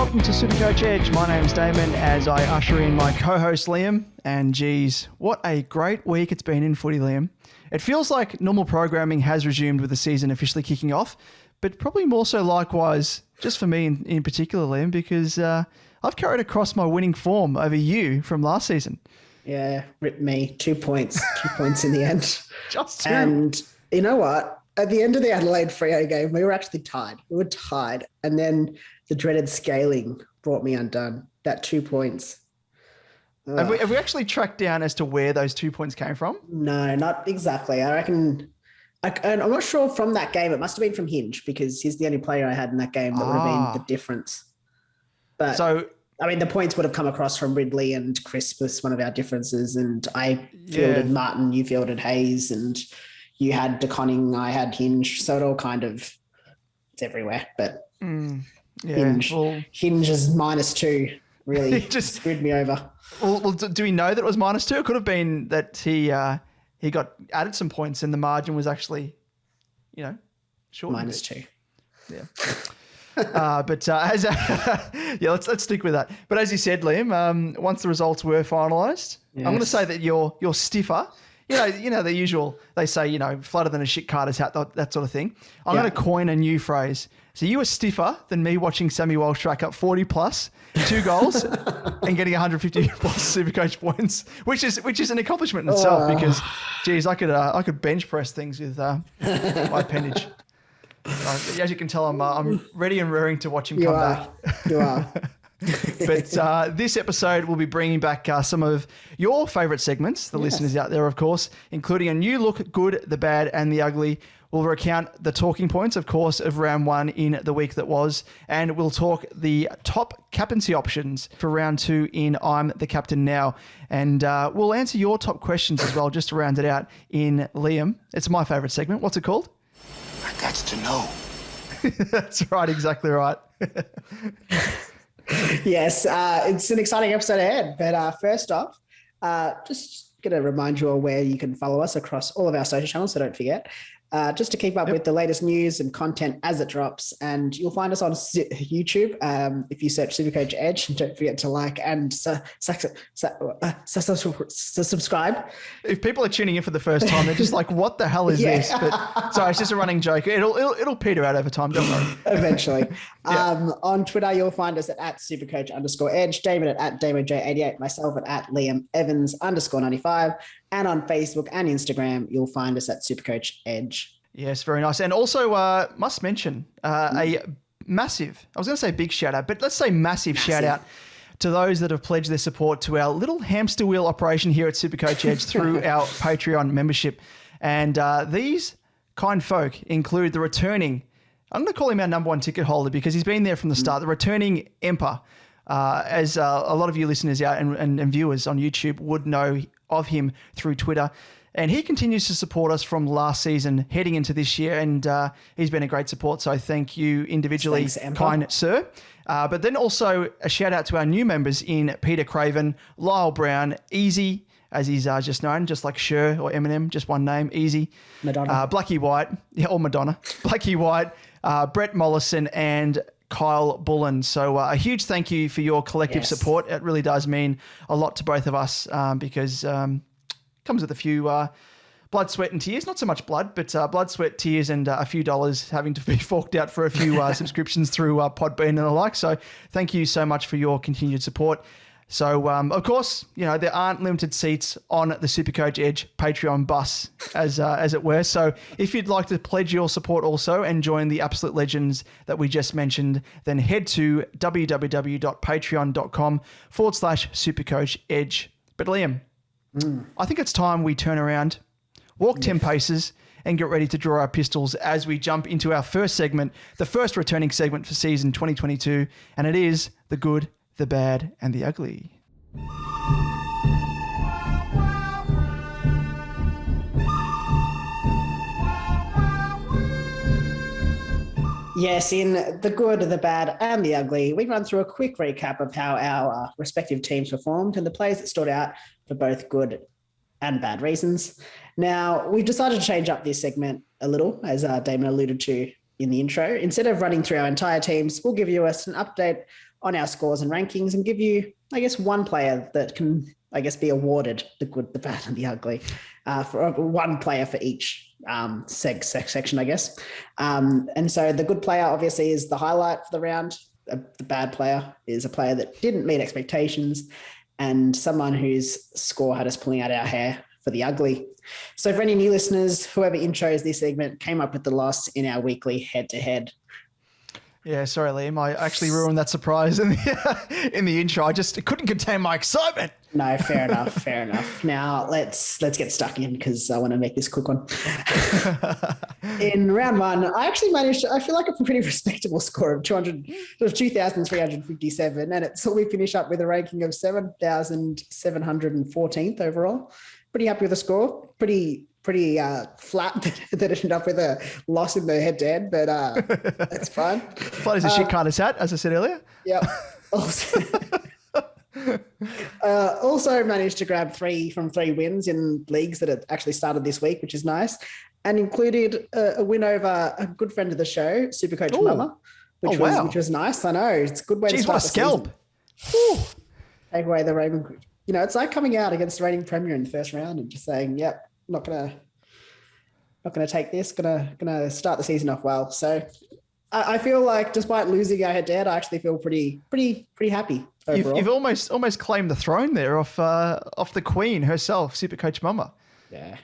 welcome to SuperCoach Edge. My name's Damon as I usher in my co-host Liam. And geez, what a great week it's been in footy, Liam. It feels like normal programming has resumed with the season officially kicking off, but probably more so likewise just for me in particular, Liam, because I've carried across my winning form over you from last season. Yeah, ripped me. 2 points. 2 points in the end. Just two. And you know what? At the end of the Adelaide Freo game, we were actually tied. We were tied. And then the dreaded scaling brought me undone. That 2 points. Have we actually tracked down as to where those 2 points came from? No, not exactly. I reckon... and I'm not sure from that game. It must have been from Hinge because he's the only player I had in that game that would have been the difference. But I mean, the points would have come across from Ridley and Chris was one of our differences. And I fielded Martin, you fielded Hayes, and you had DeConning, I had Hinge. So it all kind of, it's everywhere. But Hinge is -2. Really just screwed me over. Well, do we know that it was -2? It could have been that he got added some points and the margin was actually, short. -2. Yeah. Let's stick with that. But as you said, Liam, once the results were finalised, I'm going to say that you're stiffer. You know the usual. They say flatter than a shit Carter's hat, that sort of thing. I'm going to coin a new phrase. So you were stiffer than me watching Sammy Walsh rack up 40 plus, 2 goals, and getting 150 plus SuperCoach points, which is an accomplishment in itself. Because, geez, I could bench press things with my appendage. As you can tell, I'm ready and raring to watch him come back. You are. But this episode will be bringing back some of your favourite segments, the listeners out there, of course, including a new look, good, the bad, and the ugly. We'll recount the talking points, of course, of round 1 in the week that was, and we'll talk the top captaincy options for round 2 in I'm the Captain Now. And we'll answer your top questions as well, just to round it out in Liam. It's my favourite segment. What's it called? I got to know. That's right, exactly right. Yes, it's an exciting episode ahead. But first off, just going to remind you all where you can follow us across all of our social channels, so don't forget. Just to keep up with the latest news and content as it drops. And you'll find us on YouTube if you search SuperCoach Edge. And don't forget to like and subscribe. If people are tuning in for the first time, they're just like, what the hell is this? But sorry, it's just a running joke. It'll peter out over time, don't worry. Eventually. On Twitter, you'll find us at SuperCoach_Edge, David at DamoJ88, myself at Liam Evans _95. And on Facebook and Instagram, you'll find us at SuperCoach Edge. Yes, very nice. And also must mention a massive, I was going to say big shout out, but let's say massive shout out to those that have pledged their support to our little hamster wheel operation here at SuperCoach Edge through our Patreon membership. And these kind folk include the returning, I'm going to call him our number 1 ticket holder because he's been there from the start, the returning Emperor. As a lot of you listeners out and viewers on YouTube would know of him through Twitter. And he continues to support us from last season heading into this year. And he's been a great support. So thank you individually, kind sir. But then also a shout out to our new members in Peter Craven, Lyle Brown, Easy, as he's just known, just like Cher or Eminem, just one name, Easy. Madonna. Blackie White, or Madonna. Blackie White, Brett Mollison, and Kyle Bullen. So a huge thank you for your collective support. It really does mean a lot to both of us because it comes with a few blood, sweat and tears. Not so much blood, but blood, sweat, tears and a few dollars having to be forked out for a few subscriptions through Podbean and the like. So thank you so much for your continued support. So, of course, there aren't limited seats on the SuperCoach Edge Patreon bus, as it were. So if you'd like to pledge your support also and join the absolute legends that we just mentioned, then head to www.patreon.com/SuperCoach Edge. But Liam, I think it's time we turn around, walk 10 paces, and get ready to draw our pistols as we jump into our first segment, the first returning segment for season 2022, and it is the good, the bad, and the ugly. Yes, in the good, the bad, and the ugly, we run through a quick recap of how our respective teams performed and the plays that stood out for both good and bad reasons. Now, we've decided to change up this segment a little, as Damon alluded to in the intro. Instead of running through our entire teams, we'll give you an update on our scores and rankings and give you, I guess, one player that can, I guess, be awarded the good, the bad, and the ugly, for one player for each section, I guess. And so the good player obviously is the highlight for the round. The bad player is a player that didn't meet expectations and someone whose score had us pulling out our hair for the ugly. So for any new listeners, whoever intros this segment came up with the loss in our weekly head-to-head. Yeah, sorry, Liam. I actually ruined that surprise in the intro. I just couldn't contain my excitement. No, fair enough, fair enough. Now let's get stuck in because I want to make this quick one. In round one, I actually managed, I feel like a pretty respectable score of 2,357, and it's we finish up with a ranking of 7,714th overall. Pretty happy with the score. Pretty flat that ended up with a loss in the head-to-head, but that's fine. Flat as a shit kind of hat, as I said earlier. Yeah. Also managed to grab 3 wins in leagues that had actually started this week, which is nice, and included a win over a good friend of the show, SuperCoach Mama, which was nice. I know, it's a good way to start the scalp. Take away the Raymond. You know, it's like coming out against the reigning premier in the first round and just saying, "Yep, not gonna take this. Gonna start the season off well." So I feel like, despite losing our head-to-head, I actually feel pretty happy overall. You've almost claimed the throne there off the Queen herself, SuperCoach Mama. Yeah.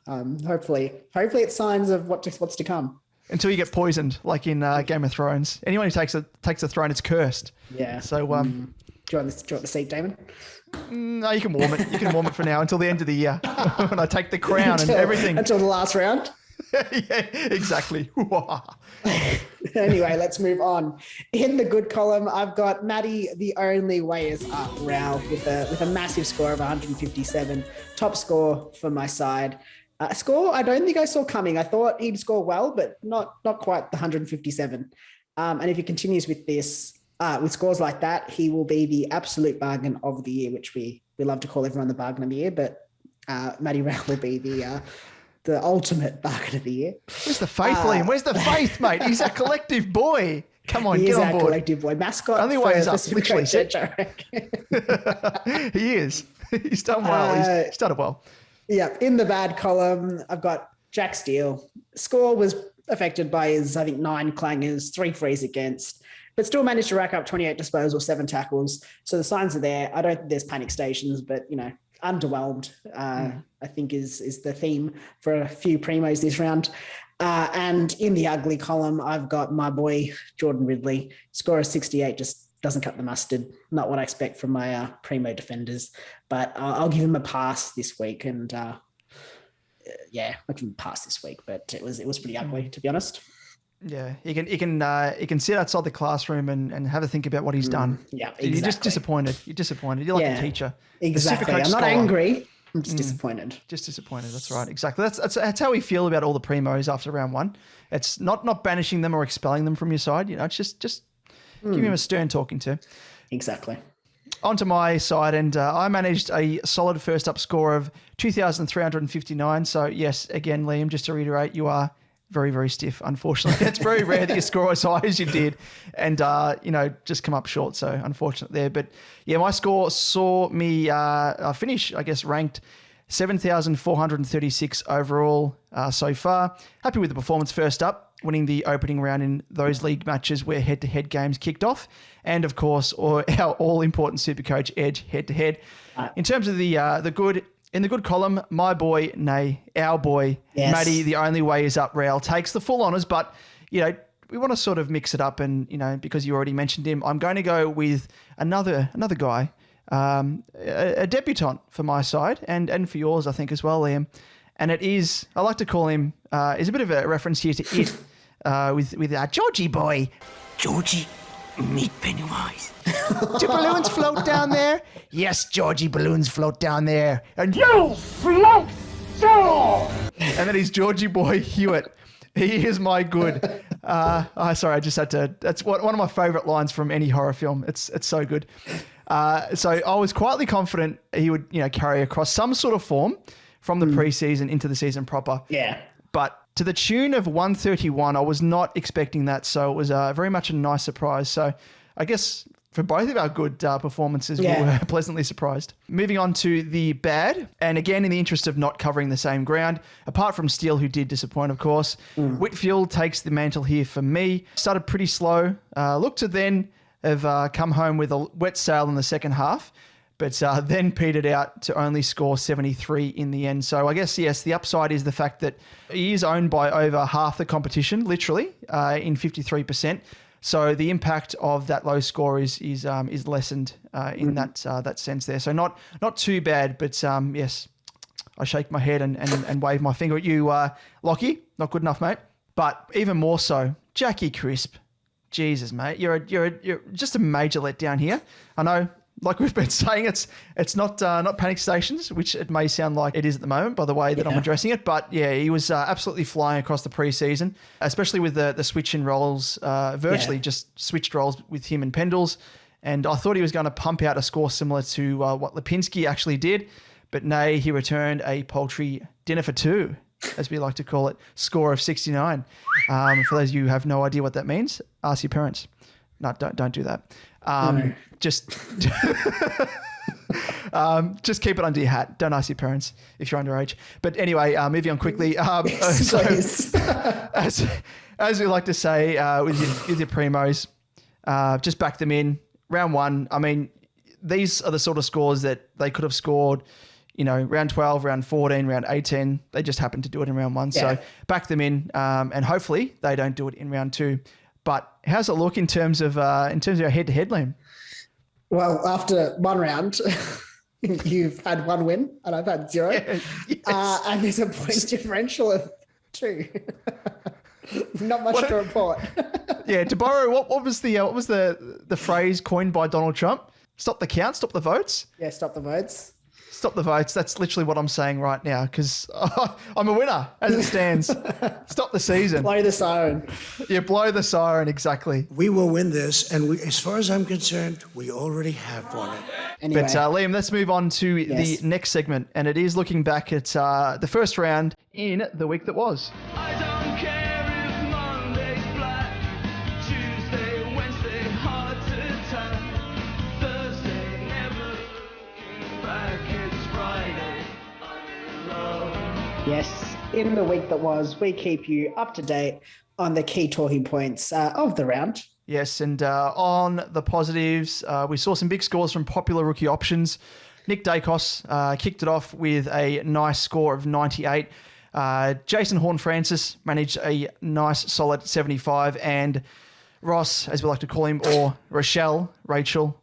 Hopefully it's signs of what's to come. Until you get poisoned, like in Game of Thrones. Anyone who takes the throne, it's cursed. Yeah. So do you want the seat, Damon? No, you can warm it. You can warm it for now until the end of the year when I take the crown and everything. Until the last round. Yeah, exactly. Anyway, let's move on. In the good column, I've got Maddie, the only way is up, Rao, with a massive score of 157. Top score for my side. A score I don't think I saw coming. I thought he'd score well, but not quite the 157. And if he continues with this, with scores like that, he will be the absolute bargain of the year, which we love to call everyone the bargain of the year, but Matty Rao will be the ultimate bargain of the year. Where's the faith, Liam? Where's the faith, mate? He's a collective boy. Come on, get on board. He is a collective boy. Mascot. Only way is up, literally. He is. He's done well. He's done well. Yeah. In the bad column, I've got Jack Steele. Score was affected by his, I think, 9 clangers, 3 frees against, but still managed to rack up 28 disposals, 7 tackles. So the signs are there. I don't think there's panic stations, but, you know, underwhelmed, I think is the theme for a few Premos this round. And in the ugly column, I've got my boy, Jordan Ridley. Score of 68 just doesn't cut the mustard. Not what I expect from my Premo defenders, but I'll give him a pass this week. And I'll give him a pass this week, but it was pretty ugly, to be honest. Yeah, he can sit outside the classroom and have a think about what he's done. Yeah, exactly. You're just disappointed. You're like a teacher. Exactly. I'm not angry. I'm just disappointed. Just disappointed. That's right. Exactly. That's how we feel about all the Primos after round 1. It's not banishing them or expelling them from your side. You know, it's just giving them a stern talking to. Exactly. Onto my side, and I managed a solid first up score of 2,359. So yes, again, Liam, just to reiterate, you are very, very stiff, unfortunately. It's very rare that you score as high as you did and, just come up short. So unfortunate there. But yeah, my score saw me finish, I guess, ranked 7,436 overall so far. Happy with the performance first up, winning the opening round in those league matches where head-to-head games kicked off. And, of course, our all-important SuperCoach Edge head-to-head. In terms of the good... In the good column, my boy, our boy, yes. Matty, the only way is up, Rail, takes the full honours, but, you know, we want to sort of mix it up and, you know, because you already mentioned him, I'm going to go with another guy, a debutant for my side and for yours, I think, as well, Liam. And it is, I like to call him, is a bit of a reference here to it with our Georgie boy. Georgie, meet Pennywise. Do balloons float down there? Yes, Georgie, balloons float down there. And you float too! And then he's Georgie boy Hewitt. He is my good. Sorry, I just had to. That's one of my favourite lines from any horror film. It's so good. So I was quietly confident he would, carry across some sort of form from the preseason into the season proper. Yeah. But to the tune of 131, I was not expecting that. So it was very much a nice surprise. So I guess for both of our good performances. We were pleasantly surprised. Moving on to the bad, and again, in the interest of not covering the same ground, apart from Steele, who did disappoint, of course, Whitfield takes the mantle here for me. Started pretty slow. Looked to then have come home with a wet sail in the second half, but then petered out to only score 73 in the end. So I guess, yes, the upside is the fact that he is owned by over half the competition, literally, in 53%. So the impact of that low score is lessened in that sense there. So not too bad, but yes, I shake my head and wave my finger at you, Lockie. Not good enough, mate. But even more so, Jackie Crisp. Jesus, mate, you're just a major letdown here. I know, like we've been saying, it's not panic stations, which it may sound like it is at the moment by the way that I'm addressing it. But yeah, he was absolutely flying across the preseason, especially with the switch in roles, virtually just switched roles with him and Pendles. And I thought he was going to pump out a score similar to what Lipinski actually did. But nay, he returned a paltry dinner for two, as we like to call it, score of 69. For those of you who have no idea what that means, ask your parents. No, don't do that. Just keep it under your hat. Don't ask your parents if you're underage. But anyway, moving on quickly. So, as we like to say with your Premos, just back them in. Round one, I mean, these are the sort of scores that they could have scored, round 12, round 14, round 18. They just happened to do it in round one. Yeah. So back them in, and hopefully they don't do it in round two. But how's it look in terms of our head-to-head, Liam? Well, after one round, you've had one win and I've had zero. Yeah, yes. And there's a point differential of 2. Not much to report. Yeah, to borrow, what was the phrase coined by Donald Trump? Stop the count, stop the votes? Yeah, stop the votes. Stop the votes. That's literally what I'm saying right now because I'm a winner as it stands. Stop the season. Blow the siren. Yeah, blow the siren, exactly. We will win this, and as far as I'm concerned, we already have won it. Anyway. But Liam, let's move on to the next segment, and it is looking back at the first round in the week that was. I don't care if Monday's black, Tuesday, Wednesday, hard to tell, Thursday, never looking back, it's Friday, I'm in love. Yes, in the week that was, we keep you up to date on the key talking points of the round. Yes, and on the positives, we saw some big scores from popular rookie options. Nick Dacos kicked it off with a nice score of 98. Jason Horne-Francis managed a nice solid 75, and Ross, as we like to call him, or Rachel,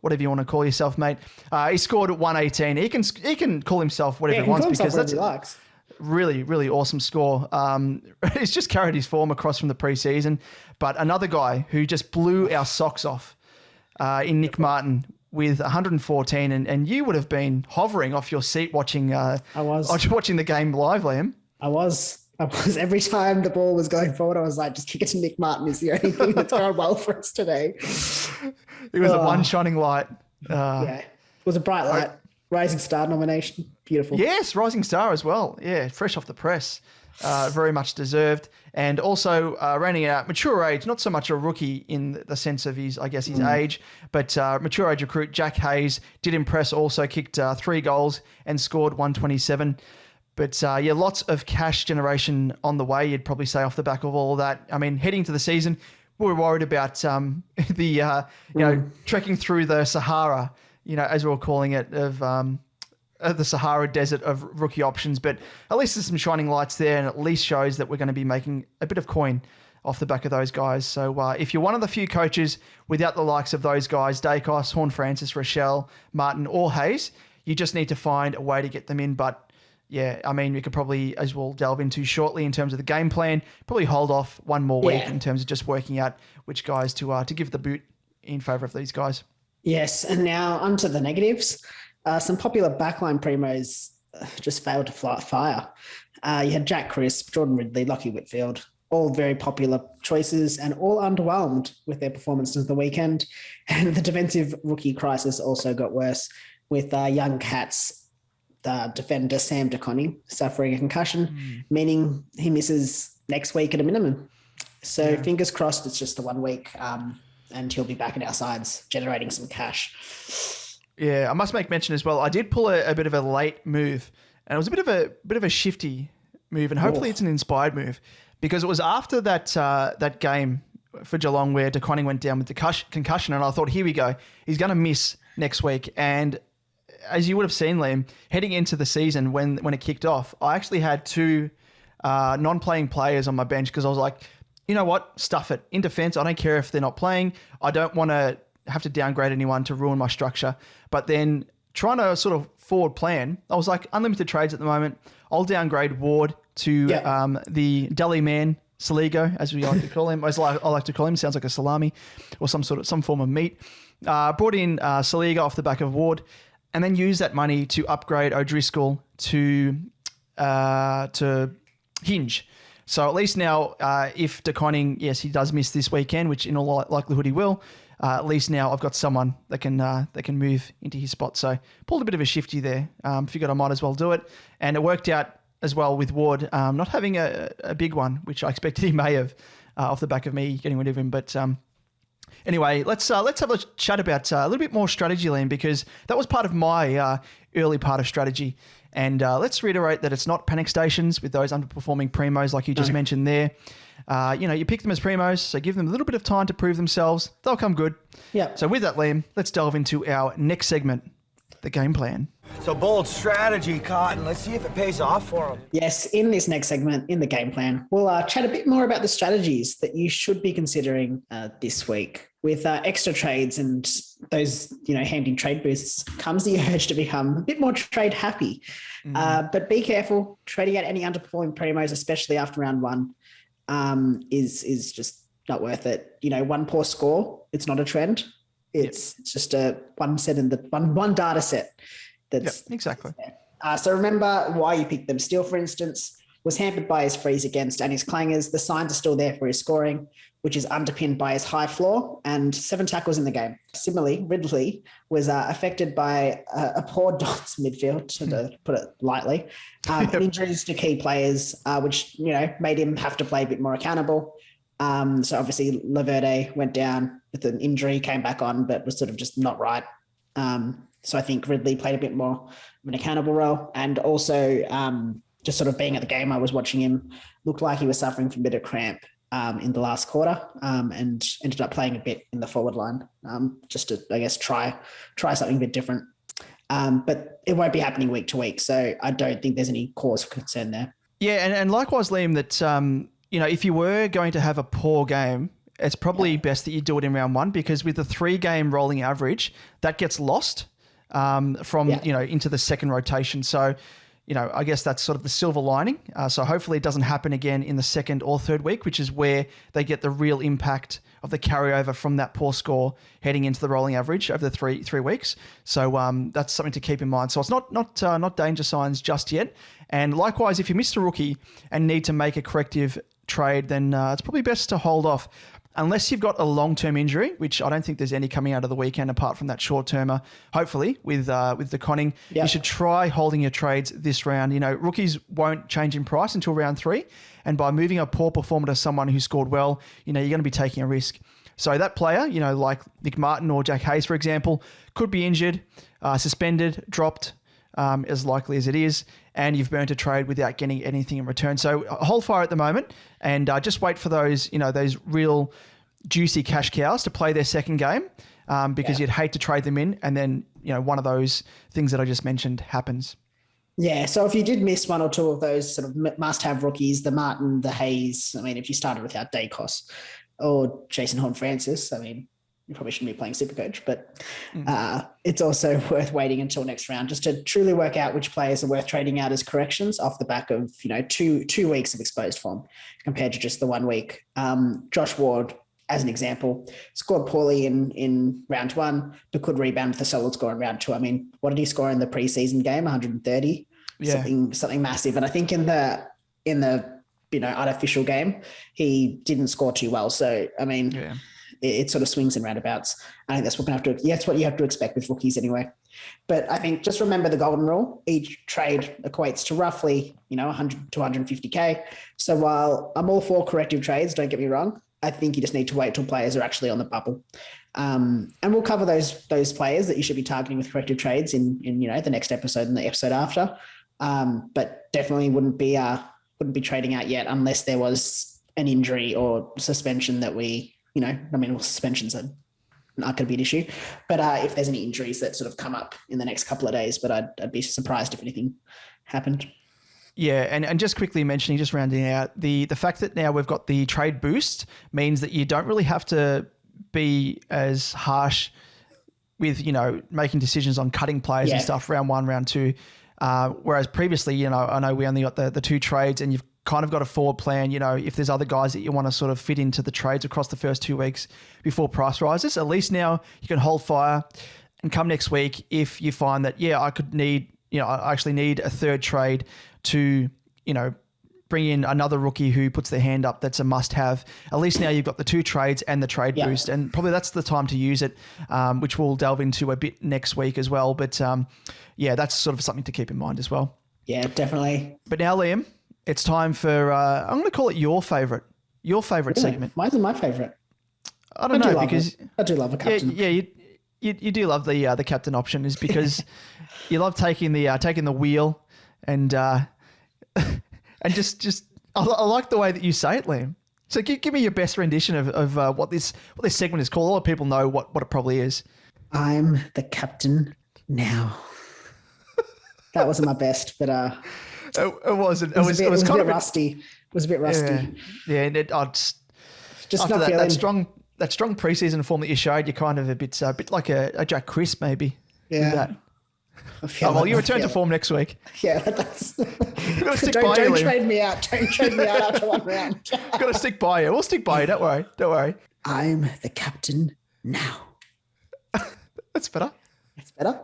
whatever you want to call yourself, mate, he scored 118. He can call himself whatever he wants because that's he likes. Really, really awesome score. He's just carried his form across from the preseason. But another guy who just blew our socks off in Nick Martin with 114, and you would have been hovering off your seat watching. I was watching the game live, Liam. I was every time the ball was going forward. I was like, just kick it to Nick Martin. Is the only thing that's going well for us today. It was a one shining light. Yeah, it was a bright light. Rising Star nomination. Beautiful. Yes, Rising Star as well. Yeah, fresh off the press. Very much deserved. And also rounding out mature age, not so much a rookie in the sense of his age, but mature age recruit Jack Hayes did impress also, kicked 3 goals and scored 127. But lots of cash generation on the way, you'd probably say, off the back of all of that. I mean, heading to the season, we were worried about trekking through the Sahara, as we were calling it, of the Sahara Desert of rookie options. But at least there's some shining lights there, and at least shows that we're going to be making a bit of coin off the back of those guys. So if you're one of the few coaches without the likes of those guys, Dacos, Horne-Francis, Rochelle, Martin, or Hayes, you just need to find a way to get them in. But yeah, I mean, we could probably, as we'll delve into shortly in terms of the game plan, probably hold off one more week in terms of just working out which guys to give the boot in favour of these guys. Yes, and now onto the negatives. Some popular backline Premos just failed to fire. You had Jack Crisp, Jordan Ridley, Lockie Whitfield, all very popular choices and all underwhelmed with their performances of the weekend. And the defensive rookie crisis also got worse with young Cats defender Sam DeConnie suffering a concussion, meaning he misses next week at a minimum. So fingers crossed it's just the 1 week and he'll be back in our sides, generating some cash. Yeah, I must make mention as well. I did pull a bit of a late move, and it was a bit of a shifty move, and hopefully it's an inspired move, because it was after that game for Geelong where De Koning went down with the concussion, and I thought, here we go, he's going to miss next week. And as you would have seen, Liam, heading into the season when it kicked off, I actually had two non-playing players on my bench because I was like, you know what, stuff it. In defence, I don't care if they're not playing. I don't want to have to downgrade anyone to ruin my structure. But then trying to sort of forward plan, I was like, unlimited trades at the moment. I'll downgrade Ward to the Deli Man, Saligo, as we like to call him. As I like to call him, sounds like a salami or some form of meat. Brought in Saligo off the back of Ward, and then use that money to upgrade O'Driscoll to Hinge. So at least now, if De Koning, yes, he does miss this weekend, which in all likelihood he will, at least now I've got someone that can move into his spot. So pulled a bit of a shifty there. Figured I might as well do it. And it worked out as well with Ward not having a big one, which I expected he may have off the back of me getting rid of him. But anyway, let's have a chat about a little bit more strategy, Liam, because that was part of my early part of strategy. And let's reiterate that it's not panic stations with those underperforming Premos like you just mentioned there. You pick them as Premos, so give them a little bit of time to prove themselves. They'll come good. Yeah. So with that, Liam, let's delve into our next segment, the game plan. It's a bold strategy, Cotton. Let's see if it pays off for him. Yes, in this next segment, in the game plan, we'll chat a bit more about the strategies that you should be considering this week. With extra trades and those, handy trade boosts comes the urge to become a bit more trade happy. But be careful. Trading out any underperforming Premos, especially after round one, is just not worth it. One poor score, it's not a trend. It's just one set in the one data set. That's exactly. So remember why you picked them. Steele, for instance, was hampered by his freeze against and his clangers. The signs are still there for his scoring, which is underpinned by his high floor and 7 tackles in the game. Similarly, Ridley was affected by a poor Don's midfield, to put it lightly, injuries to key players, which made him have to play a bit more accountable. So obviously Laverde went down with an injury, came back on, but was sort of just not right. So I think Ridley played a bit more of an accountable role, and also just sort of being at the game, I was watching him, looked like he was suffering from a bit of cramp in the last quarter, and ended up playing a bit in the forward line, just to, I guess, try something a bit different. But it won't be happening week to week, so I don't think there's any cause for concern there. Yeah, and likewise, Liam, that if you were going to have a poor game, it's probably best that you do it in round one, because with the 3-game rolling average, that gets lost into the second rotation. So, I guess that's sort of the silver lining. So hopefully it doesn't happen again in the second or third week, which is where they get the real impact of the carryover from that poor score heading into the rolling average over the three weeks. So that's something to keep in mind. So it's not danger signs just yet. And likewise, if you missed a rookie and need to make a corrective trade, then it's probably best to hold off. Unless you've got a long-term injury, which I don't think there's any coming out of the weekend apart from that short-termer, hopefully, with the conning, you should try holding your trades this round. Rookies won't change in price until round 3. And by moving a poor performer to someone who scored well, you're going to be taking a risk. So that player, like Nick Martin or Jack Hayes, for example, could be injured, suspended, dropped, as likely as it is, and you've burnt a trade without getting anything in return. So hold fire at the moment, and just wait for those, those real juicy cash cows to play their second game, because you'd hate to trade them in, and then one of those things that I just mentioned happens. Yeah, so if you did miss one or two of those sort of must-have rookies, the Martin, the Hayes, if you started without Dacos or Jason Horne-Francis, you probably shouldn't be playing SuperCoach, but it's also worth waiting until next round just to truly work out which players are worth trading out as corrections off the back of, 2 weeks of exposed form compared to just the 1 week. Josh Ward, as an example, scored poorly in round 1, but could rebound with a solid score in round 2. What did he score in the preseason game? 130, something massive. And I think in the unofficial game, he didn't score too well. So, it sort of swings and roundabouts. I think that's what you have to expect with rookies anyway. But I think just remember the golden rule. Each trade equates to roughly, 100 to 150K. So while I'm all for corrective trades, don't get me wrong, I think you just need to wait till players are actually on the bubble. And we'll cover those players that you should be targeting with corrective trades in the next episode and the episode after. But definitely wouldn't be trading out yet unless there was an injury or suspension that suspensions are not going to be an issue. But if there's any injuries that sort of come up in the next couple of days, but I'd be surprised if anything happened. Yeah, and just quickly mentioning, just rounding out, the fact that now we've got the trade boost means that you don't really have to be as harsh with, making decisions on cutting players and stuff round 1, round 2. Whereas previously, I know we only got the 2 trades and you've kind of got a forward plan, if there's other guys that you want to sort of fit into the trades across the first 2 weeks before price rises. At least now you can hold fire and come next week if you find that, I could need, I actually need a third trade to, bring in another rookie who puts their hand up. That's a must-have. At least now you've got the 2 trades and the trade boost, and probably that's the time to use it, which we'll delve into a bit next week as well. But that's sort of something to keep in mind as well. Yeah, definitely. But now, Liam, it's time for, I'm going to call it your favourite segment. Why is it my favourite? I don't know, because I do love a captain. Yeah, you do love the captain option, is because you love taking the wheel and just I like the way that you say it, Liam. So give me your best rendition of what this segment is called. A lot of people know what it probably is. I'm the captain now. That wasn't my best, but it wasn't. It was kind of rusty. It was a bit rusty. Yeah, and just after not that feeling... that strong preseason form that you showed, you're kind of a bit like a Jack Crisp maybe. Yeah. You return to form next week. Yeah, that's. Don't trade me out. Don't trade me out after 1 round. Got to stick by you. We'll stick by you. Don't worry. I'm the captain now. That's better. It's better.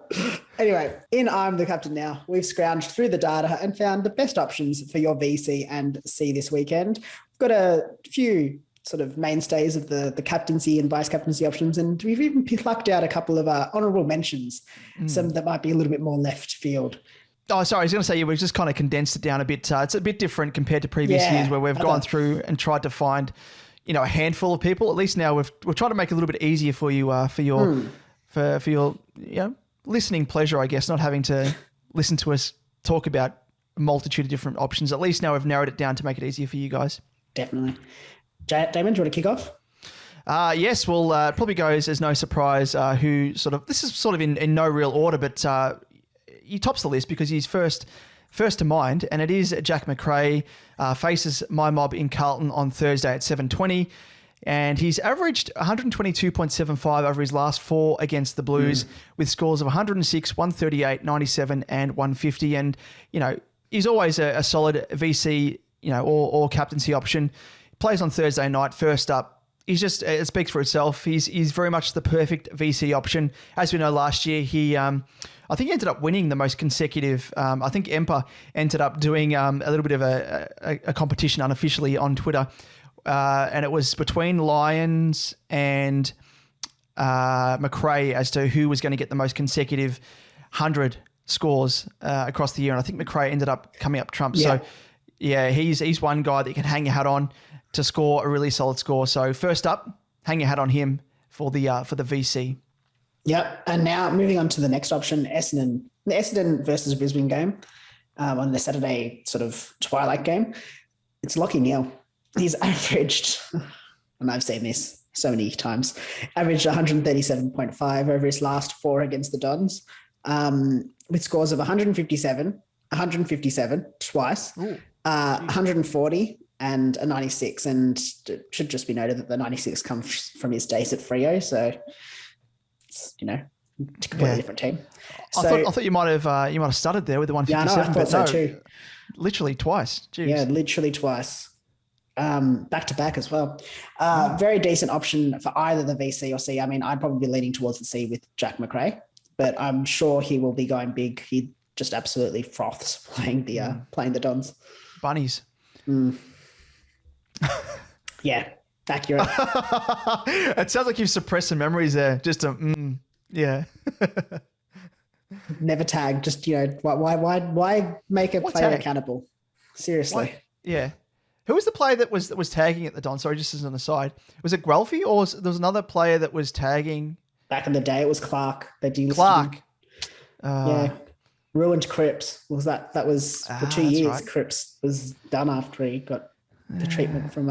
Anyway, in I'm the captain now, we've scrounged through the data and found the best options for your VC and C this weekend. We've got a few sort of mainstays of the captaincy and vice captaincy options, and we've even plucked out a couple of honourable mentions, some that might be a little bit more left field. Oh, sorry, I was going to say we've just kind of condensed it down a bit. It's a bit different compared to previous years where we've gone through and tried to find, a handful of people. At least now we've tried to make it a little bit easier for you for your listening pleasure, I guess, not having to listen to us talk about a multitude of different options. At least now we've narrowed it down to make it easier for you guys. Definitely. Damon, do you want to kick off? Yes, well, it probably goes as no surprise this is sort of in no real order, but he tops the list because he's first to mind, and it is Jack Macrae, faces my mob in Carlton on Thursday at 7:20, and he's averaged 122.75 over his last 4 against the Blues with scores of 106, 138, 97 and 150, and, he's always a solid VC, or captaincy option. Plays on Thursday night, first up. He's just, it speaks for itself. He's very much the perfect VC option. As we know, last year, I think he ended up winning the most consecutive. I think Emper ended up doing a little bit of a competition unofficially on Twitter. And it was between Lions and Macrae as to who was going to get the most consecutive 100 scores across the year. And I think Macrae ended up coming up trump. Yeah. So, yeah, he's one guy that you can hang your hat on to score a really solid score. So first up, hang your hat on him for the VC. Yep. And now moving on to the next option, Essendon. The Essendon versus Brisbane game on the Saturday sort of twilight game. It's Lachie Neale. He's averaged, and I've seen this so many times, averaged 137.5 over his last 4 against the Dons, with scores of 157 twice, 140 and a 96. And it should just be noted that the 96 comes from his days at Freo. So it's, a completely different team. I thought you might have started there with the 157. Yeah, no, I thought so too. Literally twice. Jeez. Yeah, literally twice. Back to back as well. Very decent option for either the VC or C. I mean, I'd probably be leaning towards the C with Jack Macrae, but I'm sure he will be going big. He just absolutely froths playing the Dons. Bunnies. Yeah, accurate. It sounds like you've suppressed some memories there. Just yeah. Never tag. Just why make a player accountable? Seriously. Yeah. Who was the player that was tagging at the Don? Sorry, just as an aside. Was it Guelphy or there was another player that was tagging? Back in the day, it was Clark. They delisted Clark. him. Yeah. Ruined Cripps. That was for 2 years. Right. Cripps was done after he got the treatment from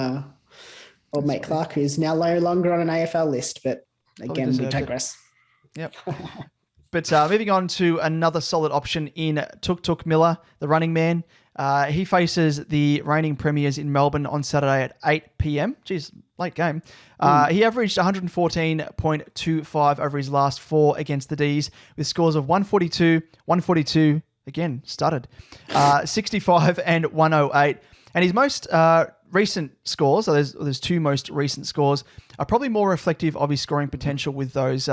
old mate Clark, who's now no longer on an AFL list. But again, we digress. Yep. But moving on to another solid option in Tuk Miller, the running man. He faces the reigning premiers in Melbourne on Saturday at 8 p.m. Jeez, late game. He averaged 114.25 over his last 4 against the Ds with scores of 142, again, stuttered, 65 and 108. And his most recent scores, so there's 2 most recent scores, are probably more reflective of his scoring potential with those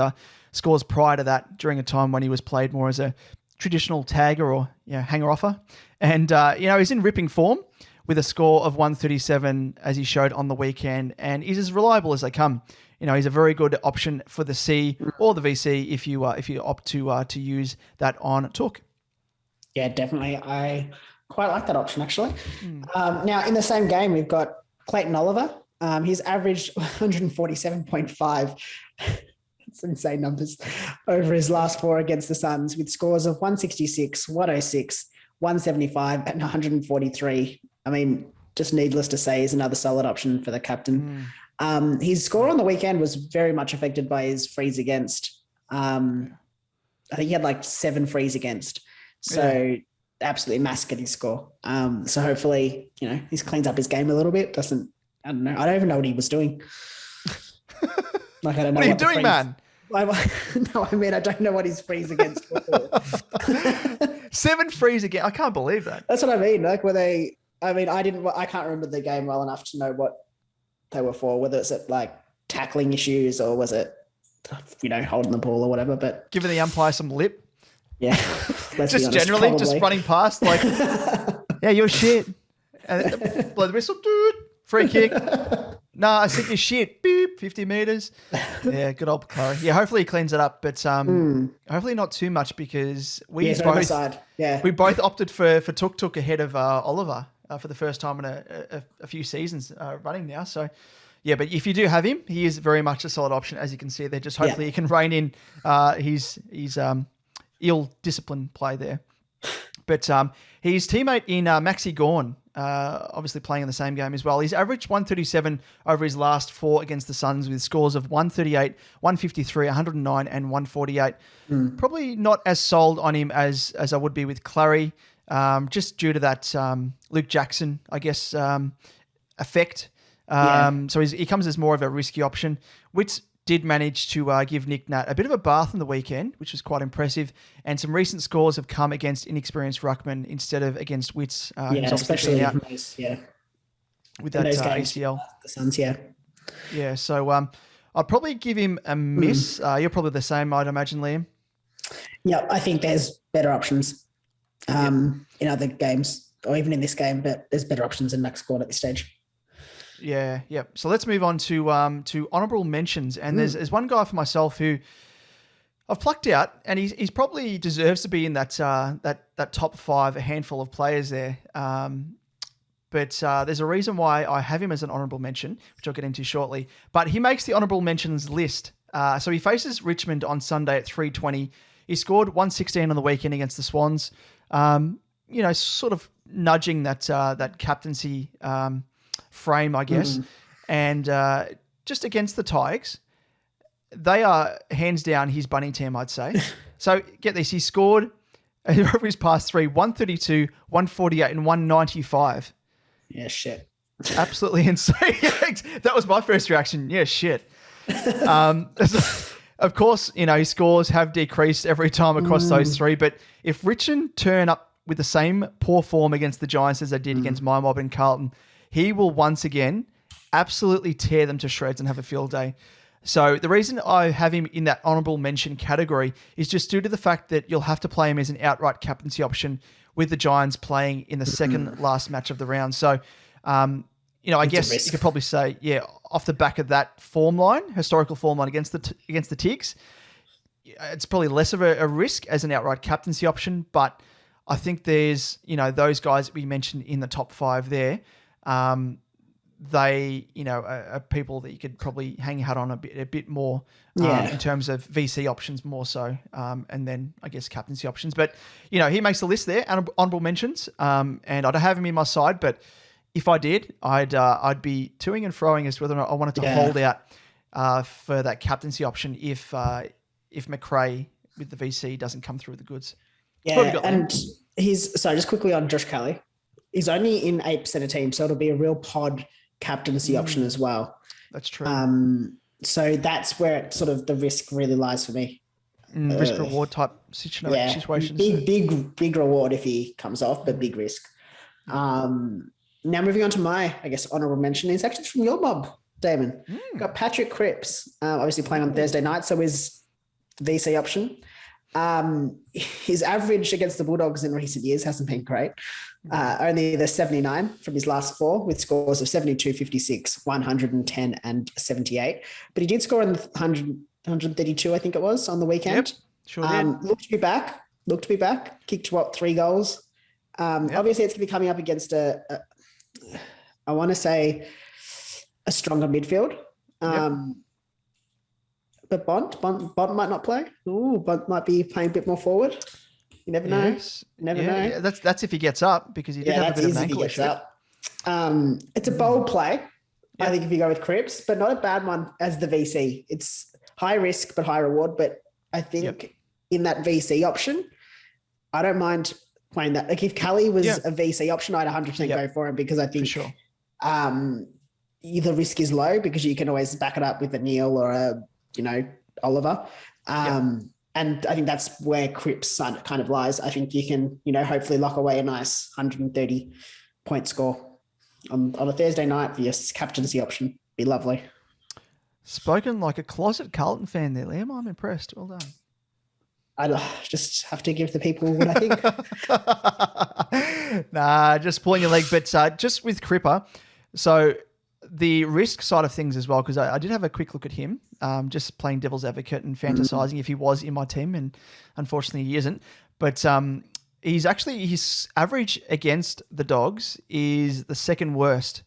scores prior to that during a time when he was played more as a traditional tagger or hanger-offer. And, he's in ripping form with a score of 137 as he showed on the weekend, and he's as reliable as they come. He's a very good option for the C or the VC if you opt to use that on Took. Yeah, definitely. I quite like that option, actually. Now, in the same game, we've got Clayton Oliver. He's averaged 147.5. It's insane numbers over his last 4 against the Suns with scores of 166, 106, 175 and 143. I mean, just needless to say, is another solid option for the captain. His score on the weekend was very much affected by his frees against. I think he had like 7 frees against. So absolutely massacred his score. So hopefully, he cleans up his game a little bit. I don't know. I don't even know what he was doing. Like, I don't know what are you doing, man? No, I mean, I don't know what his frees against were. 7 frees again. I can't believe that. That's what I mean. Like, I can't remember the game well enough to know what they were for, whether it's like tackling issues or was it, holding the ball or whatever. But giving the umpire some lip. Yeah. Just generally, probably. Just running past like, yeah, you're shit. And blow the whistle, dude. Free kick. Nah, I think you're shit. Beep, 50 meters. Yeah, good old Curry. Yeah, hopefully he cleans it up, but hopefully not too much because we both opted for Tuk ahead of Oliver for the first time in a few seasons running now. So, yeah, but if you do have him, he is very much a solid option, as you can see there. Just hopefully he can rein in his ill-disciplined play there. But his teammate in Maxi Gawn, obviously playing in the same game as well. He's averaged 137 over his last 4 against the Suns with scores of 138, 153, 109 and 148. Probably not as sold on him as I would be with Clary, just due to that Luke Jackson, I guess, effect. So he comes as more of a risky option, which did manage to give Nick Nat a bit of a bath on the weekend, which was quite impressive. And some recent scores have come against inexperienced ruckman instead of against Wits. Especially out with that ACL. The Suns, Yeah, so I'd probably give him a miss. You're probably the same, I'd imagine, Liam. Yeah, I think there's better options in other games or even in this game, but there's better options in Max Squad at this stage. Yeah. So let's move on to honourable mentions. And there's one guy for myself who I've plucked out, and he's probably deserves to be in that top 5, a handful of players there. But there's a reason why I have him as an honourable mention, which I'll get into shortly. But he makes the honourable mentions list. So he faces Richmond on Sunday at 3:20. He scored 116 on the weekend against the Swans. Sort of nudging that captaincy frame, I guess. And just against the Tigers, they are hands down his bunny team, I'd say. So get this, he scored over his past 3, 132, 148 and 195. Yeah, shit. Absolutely insane. That was my first reaction. Yeah, shit. Of course, his scores have decreased every time across those 3, but if Richmond turn up with the same poor form against the Giants as they did against my mob and Carlton, he will once again absolutely tear them to shreds and have a field day. So the reason I have him in that honourable mention category is just due to the fact that you'll have to play him as an outright captaincy option with the Giants playing in the second last match of the round. So, I guess you could probably say, off the back of that historical form line against the Tigs, it's probably less of a risk as an outright captaincy option. But I think there's, those guys that we mentioned in the top 5 there. they, are people that you could probably hang your hat on a bit more in terms of VC options more so, and then I guess captaincy options. But, he makes the list there, honourable mentions, and I don't have him in my side, but if I did, I'd be toing and froing as to whether or not I wanted to hold out for that captaincy option if McRae with the VC doesn't come through with the goods. Yeah, and just quickly on Josh Kelly, he's only in 8% of teams, so it'll be a real pod captaincy option as well. That's true. So that's where sort of the risk really lies for me. Risk reward type situations. Big reward if he comes off, but big risk. Now moving on to my, I guess, honourable mention is actually from your mob, Damon. Got Patrick Cripps, obviously playing on Thursday night, so his VC option. His average against the Bulldogs in recent years hasn't been great. Only the 79 from his last 4 with scores of 72, 56, 110 and 78. But he did score in 132, I think it was, on the weekend. Yep, sure did. Looked to be back. Kicked, 3 goals. Obviously, it's going to be coming up against I want to say, a stronger midfield. But Bond might not play. Bond might be playing a bit more forward. You never know. Yes. Never know. Yeah, that's if he gets up, because he did have a bit of an ankle issue. It's a bold play, I think, if you go with Cripps, but not a bad one as the VC. It's high risk but high reward. But I think in that VC option, I don't mind playing that. Like if Kelly was a VC option, I'd 100% go for him, because I think the risk is low because you can always back it up with a Neil or a Oliver. And I think that's where Cripps kind of lies. I think you can, hopefully lock away a nice 130-point score on a Thursday night for your captaincy option. Be lovely. Spoken like a closet Carlton fan there, Liam. I'm impressed. Well done. I just have to give the people what I think. Nah, just pulling your leg. But just with Cripper, so the risk side of things as well, because I did have a quick look at him, just playing devil's advocate and fantasizing if he was in my team, and unfortunately he isn't. But his average against the Dogs is the second worst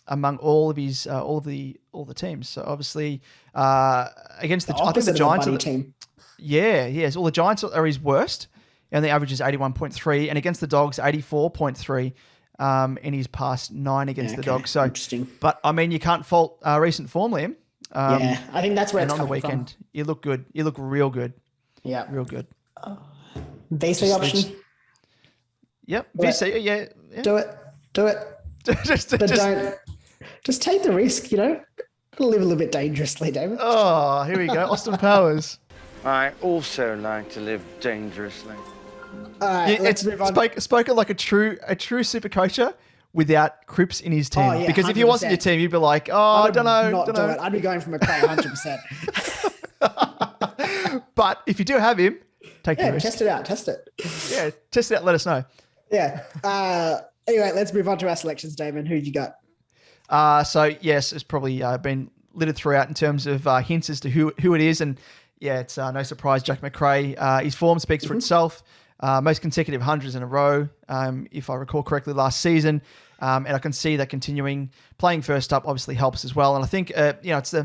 among all of his all the teams. So obviously against the I think the Giants are the team. Yes, all the Giants are his worst, and the average is 81.3, and against the Dogs 84.3. In his past 9 against the Dogs. So interesting. But I mean, you can't fault recent form, Liam. I think that's where it's on the weekend. From. You look good. You look real good. Yeah, real good. VC option. Yep. VC. Yeah. Do it. Just take the risk. Gotta live a little bit dangerously, David. Oh, here we go. Austin Powers. I also like to live dangerously. Let's move on. Spoken like a true SuperCoacher without Cripps in his team. Because 100%. If he was in your team, you'd be like, I don't know. I'd be going from McRae 100%. But if you do have him, take the risk. Test it out. Test it. Yeah, test it out. Let us know. Yeah. Anyway, let's move on to our selections, Damon. Who you got? So yes, it's probably been littered throughout in terms of hints as to who it is, and it's no surprise Jack McRae. His form speaks for itself. Most consecutive hundreds in a row, if I recall correctly, last season, and I can see that continuing. Playing first up obviously helps as well, and I think it's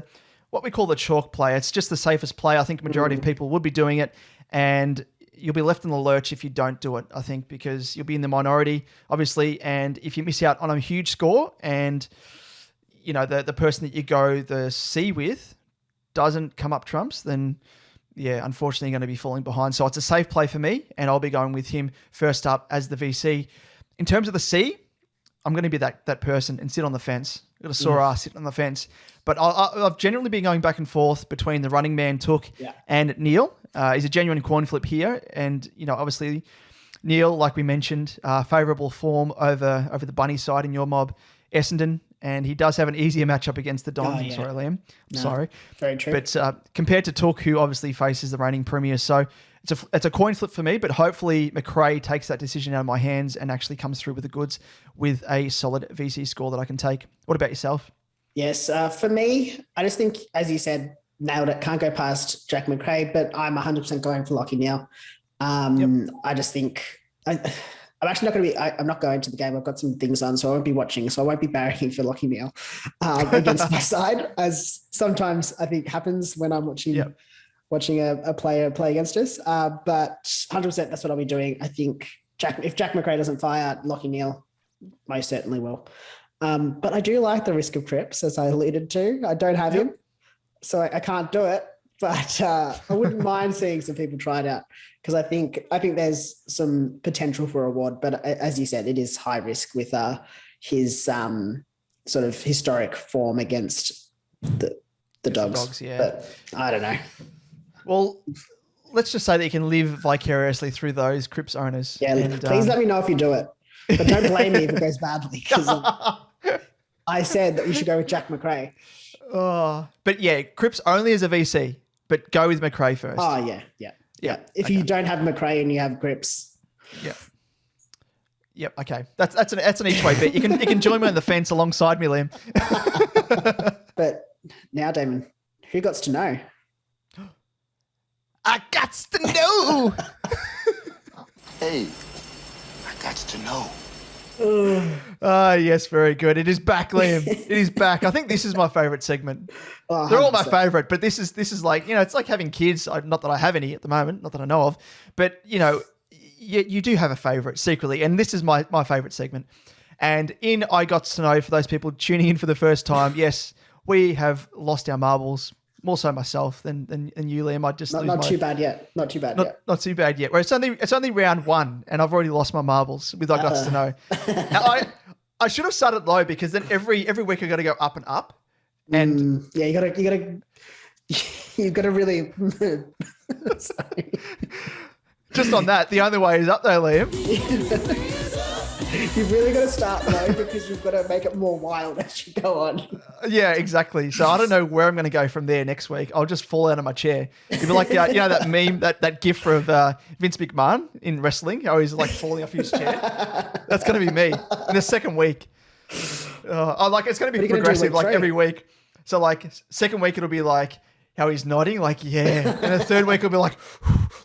what we call the chalk play. It's just the safest play. I think majority of people would be doing it, and you'll be left in the lurch if you don't do it, I think, because you'll be in the minority, obviously, and if you miss out on a huge score and, the person that you go the C with doesn't come up trumps, then, unfortunately, you're going to be falling behind. So it's a safe play for me, and I'll be going with him first up as the VC. In terms of the C, I'm going to be that person and sit on the fence. I've got a sore ass sitting on the fence. But I've generally been going back and forth between the running man, Took, and Neil. He's a genuine coin flip here. And, obviously, Neil, like we mentioned, favourable form over the bunny side in your mob, Essendon. And he does have an easier matchup against the Dons. I'm sorry, Liam. I'm sorry. Very true. But compared to Took, who obviously faces the reigning premier. So it's a coin flip for me, but hopefully McRae takes that decision out of my hands and actually comes through with the goods with a solid VC score that I can take. What about yourself? Yes, for me, I just think, as you said, nailed it. Can't go past Jack McRae, but I'm 100% going for Lachie Neale. I just think, I'm actually not going to be. I'm not going to the game. I've got some things on, so I won't be watching. So I won't be barracking for Lachie Neale against my side, as sometimes I think happens when I'm watching a player play against us. But 100%, that's what I'll be doing. I think if Jack McRae doesn't fire, Lachie Neale most certainly will. But I do like the risk of Cripps, as I alluded to. I don't have him, so I can't do it. But I wouldn't mind seeing some people try it out, because I think there's some potential for reward. But as you said, it is high risk with his sort of historic form against the Dogs. But I don't know. Well, let's just say that you can live vicariously through those Cripps owners. Yeah, and, please let me know if you do it. But don't blame me if it goes badly, because I said that we should go with Jack McRae. Oh, but yeah, Cripps only as a VC, but go with McRae first. Oh, yeah. If you don't have McRae and you have Cripps. Yep. Okay. That's an each way bet. You can join me on the fence alongside me, Liam. But now, Damon, who gots to know? I gots to know. Hey, I got to know. Yes, very good. It is back, Liam. It is back. I think this is my favorite segment. Oh, they're all my favorite, but this is like, it's like having kids. Not that I have any at the moment, not that I know of, but you do have a favorite secretly, and this is my favorite segment. And in I Got to Know, for those people tuning in for the first time, yes, we have lost our marbles. More so myself than you, Liam. I just not too bad yet. Not too bad yet. Not too bad yet. Well, it's only round 1, and I've already lost my marbles with I Got to Know. Now, I should have started low, because then every week I got to go up and up. And you gotta really. Sorry. Just on that, the only way is up though, Liam. You've really got to start low, because you've got to make it more wild as you go on. Yeah, exactly. So I don't know where I'm going to go from there next week. I'll just fall out of my chair. It'll be like that meme, that gif of Vince McMahon in wrestling, how he's like falling off his chair. That's going to be me in the second week. It's going to be progressive, like every week. So like second week it'll be like how he's nodding, like yeah, and the third week it'll be like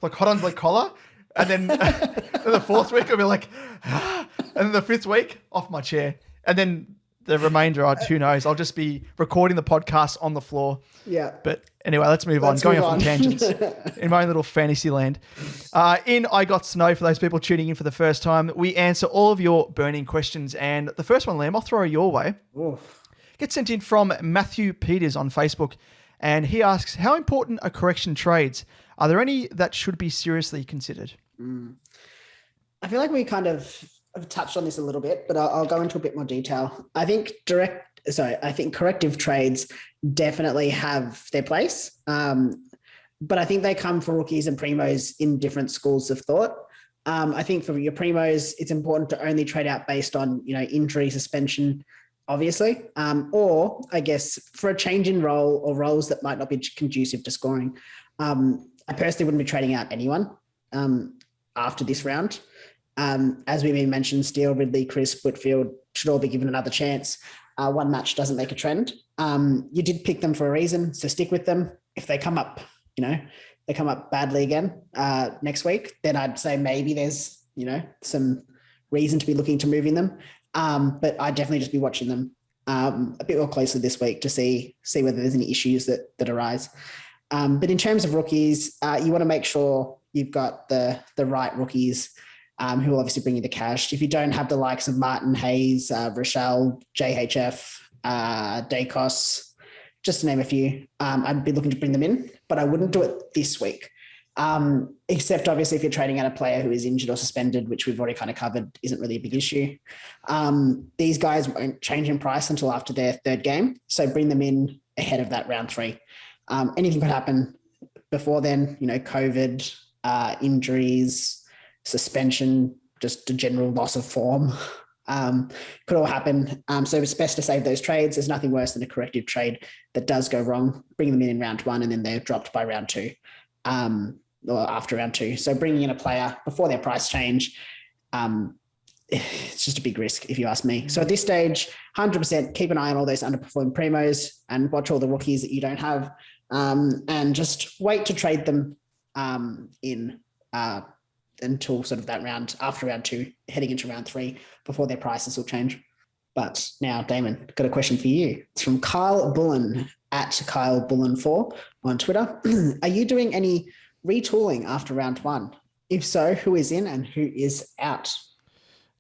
hot on the collar. And then the fourth week, I'll be like, and then the fifth week, off my chair. And then the remainder, who knows? I'll just be recording the podcast on the floor. Yeah. But anyway, let's move on. Going off on tangents in my own little fantasy land. In I Got to Know, for those people tuning in for the first time, we answer all of your burning questions. And the first one, Liam, I'll throw your way. Oof. Gets sent in from Matthew Peters on Facebook. And he asks, how important are correction trades? Are there any that should be seriously considered? I feel like we kind of have touched on this a little bit, but I'll go into a bit more detail. I think corrective trades definitely have their place. But I think they come for rookies and Premos in different schools of thought. I think for your Premos, it's important to only trade out based on, injury, suspension, obviously, or I guess for a change in role or roles that might not be conducive to scoring. I personally wouldn't be trading out anyone after this round. As we mentioned, Steele, Ridley, Chris, Whitfield should all be given another chance. One match doesn't make a trend. You did pick them for a reason, so stick with them. If they come up, they come up badly again next week, then I'd say maybe there's, some reason to be looking to moving them. But I'd definitely just be watching them a bit more closely this week to see whether there's any issues that arise. But in terms of rookies, you want to make sure you've got the right rookies who will obviously bring you the cash. If you don't have the likes of Martin Hayes, Rochelle, JHF, Dacos, just to name a few, I'd be looking to bring them in, but I wouldn't do it this week. Except obviously if you're trading out a player who is injured or suspended, which we've already kind of covered, isn't really a big issue. These guys won't change in price until after their third game. So bring them in ahead of that round 3. Anything could happen before then, COVID, injuries, suspension, just a general loss of form, could all happen. So it's best to save those trades. There's nothing worse than a corrective trade that does go wrong. Bring them in round 1 and then they're dropped by round 2 or after round 2. So bringing in a player before their price change, it's just a big risk if you ask me. So at this stage, 100% keep an eye on all those underperforming Premos and watch all the rookies that you don't have, and just wait to trade them in until sort of that round, after round 2, heading into round 3, before their prices will change. But now, Damon, got a question for you. It's from Kyle Bullen at Kyle Bullen4 on Twitter. Are you doing any retooling after round 1? If so, who is in and who is out?